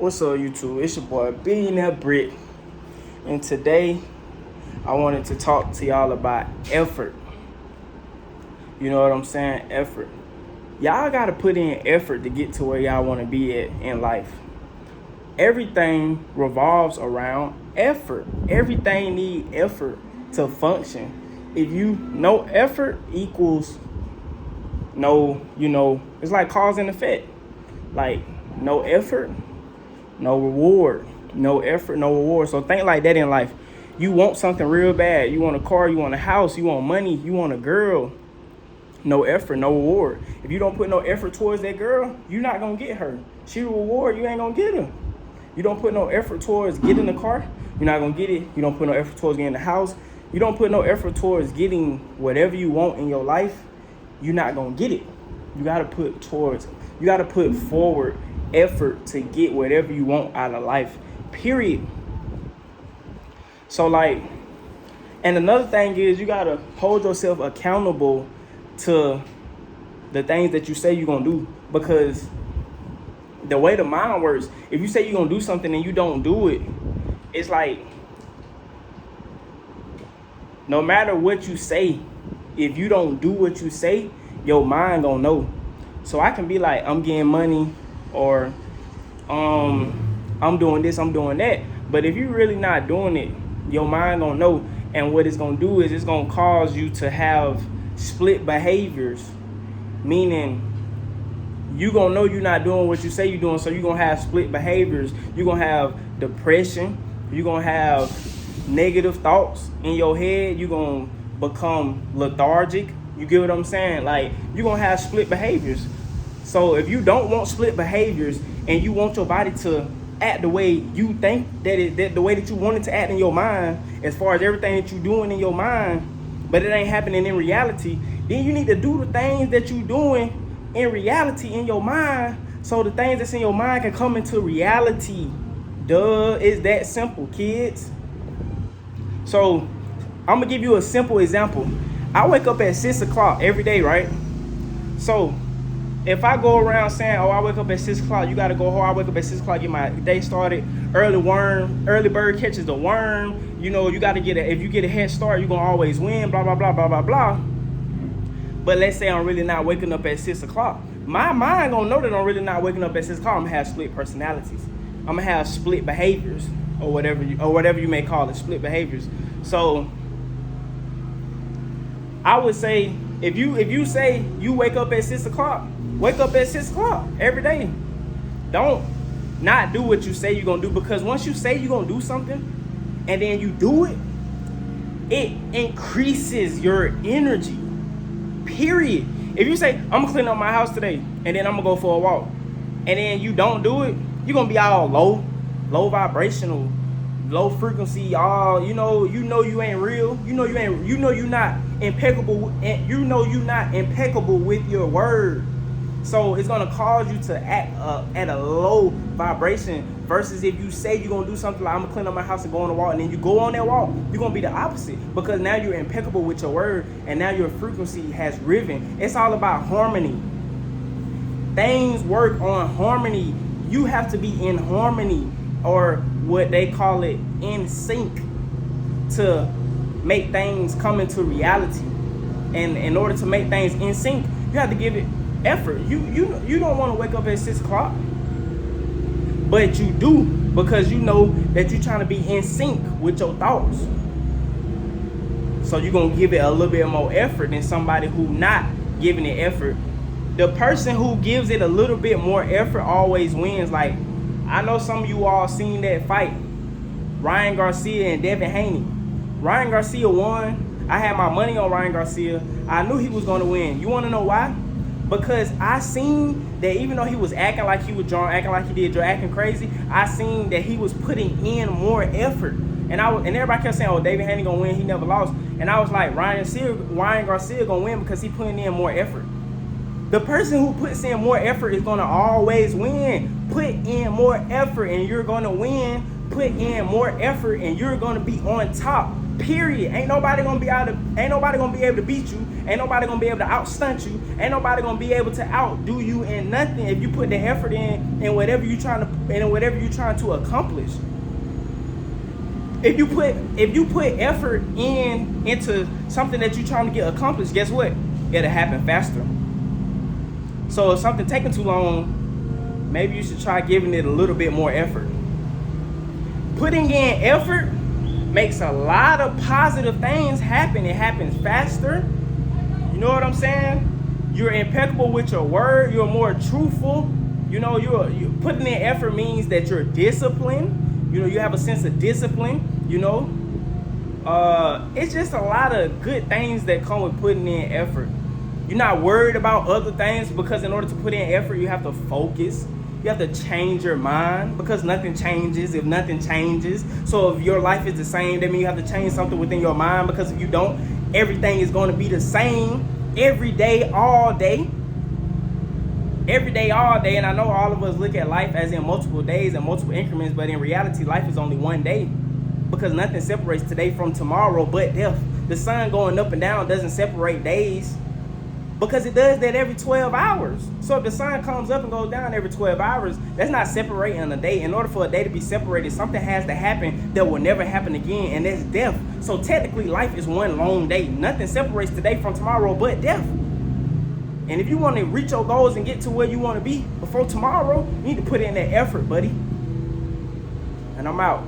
What's up, YouTube? It's your boy Billionaire Brick, and today I wanted to talk to y'all about effort. You know what I'm saying? Effort. Y'all gotta put in effort to get to where y'all want to be at in life. Everything revolves around effort. Everything need effort to function. If you no effort equals no, it's like cause and effect. Like no effort, no reward. No effort, no reward. So think like that in life. You want something real bad. You want a car, you want a house, you want money, you want a girl. No effort, no reward. If you don't put no effort towards that girl, you're not gonna get her. She the reward, you ain't gonna get her. You don't put no effort towards getting the car, you're not gonna get it. You don't put no effort towards getting the house. You don't put no effort towards getting whatever you want in your life, you're not gonna get it. You gotta put forward effort to get whatever you want out of life. Period. So and another thing is you gotta hold yourself accountable to the things that you say you're gonna do, because the way the mind works, if you say you're gonna do something and you don't do it, it's like no matter what you say, if you don't do what you say, your mind gonna know. So I can be like, I'm getting money, or I'm doing this, I'm doing that. But if you're really not doing it, your mind gonna know. And what it's gonna do is it's gonna cause you to have split behaviors, meaning you gonna know you're not doing what you say you're doing, so you're gonna have split behaviors. You're gonna have depression, you're gonna have negative thoughts in your head, you're gonna become lethargic. You get what I'm saying? Like, you're gonna have split behaviors. So if you don't want split behaviors and you want your body to act the way you think that the way that you want it to act in your mind, as far as everything that you're doing in your mind, but it ain't happening in reality, then you need to do the things that you're doing in reality in your mind, so the things that's in your mind can come into reality. Duh, it's that simple, kids. So I'm gonna give you a simple example. I wake up at 6 o'clock every day, right? So if I go around saying, oh, I wake up at 6 o'clock, you gotta go hard, I wake up at 6 o'clock, get my day started, early bird catches the worm, you gotta if you get a head start, you're gonna always win, blah, blah, blah, blah, blah, blah. But let's say I'm really not waking up at 6 o'clock. My mind gonna know that I'm really not waking up at 6 o'clock. I'm gonna have split personalities. I'm gonna have split behaviors, or whatever you may call it, split behaviors. So I would say, if you say you wake up at 6 o'clock, wake up at 6 o'clock every day. Don't not do what you say you're gonna do, because once you say you're gonna do something and then you do it, it increases your energy. Period. If you say, I'm gonna clean up my house today and then I'm gonna go for a walk, and then you don't do it, you're gonna be all low vibrational, low frequency, all you know you ain't real, you're not impeccable, and you're not impeccable with your word. So it's gonna cause you to act at a low vibration, versus if you say you're gonna do something like, I'm gonna clean up my house and go on a walk, and then you go on that walk, you're gonna be the opposite, because now you're impeccable with your word and now your frequency has risen. It's all about harmony. Things work on harmony. You have to be in harmony, or what they call it, in sync, to make things come into reality. And in order to make things in sync, you have to give it effort. You don't want to wake up at 6 o'clock, but you do, because you know that you're trying to be in sync with your thoughts. So you're gonna give it a little bit more effort than somebody who not giving it effort. The person who gives it a little bit more effort always wins. Like, I know some of you all seen that fight, Ryan Garcia and Devin Haney. Ryan Garcia won. I had my money on Ryan Garcia. I knew he was gonna win. You wanna know why? Because I seen that even though he was acting like he was drunk, acting like he did drugs, acting crazy, I seen that he was putting in more effort. And everybody kept saying, oh, David Haney gonna win, he never lost. And I was like, Ryan Garcia gonna win because he putting in more effort. The person who puts in more effort is gonna always win. Put in more effort and you're gonna win. Put in more effort and you're gonna be on top. Period. Ain't nobody gonna be able to beat you. Ain't nobody gonna be able to outstunt you. Ain't nobody gonna be able to outdo you in nothing if you put the effort in whatever you're trying to accomplish. If you put effort into something that you're trying to get accomplished, guess what? It'll happen faster. So if something taking too long, maybe you should try giving it a little bit more effort. Putting in effort makes a lot of positive things happen. It happens faster. You know what I'm saying? You're impeccable with your word. You're more truthful. You know, you're putting in effort means that you're disciplined. You know, you have a sense of discipline. You know, it's just a lot of good things that come with putting in effort. You're not worried about other things because in order to put in effort, you have to focus. You have to change your mind because nothing changes if nothing changes. So if your life is the same, that means you have to change something within your mind, because if you don't, everything is going to be the same every day, all day. Every day, all day. And I know all of us look at life as in multiple days and multiple increments, but in reality, life is only one day, because nothing separates today from tomorrow but death. The sun going up and down doesn't separate days, because it does that every 12 hours. So if the sun comes up and goes down every 12 hours, that's not separating a day. In order for a day to be separated, something has to happen that will never happen again, and that's death. So technically, life is one long day. Nothing separates today from tomorrow but death. And if you want to reach your goals and get to where you want to be before tomorrow, you need to put in that effort, buddy. And I'm out.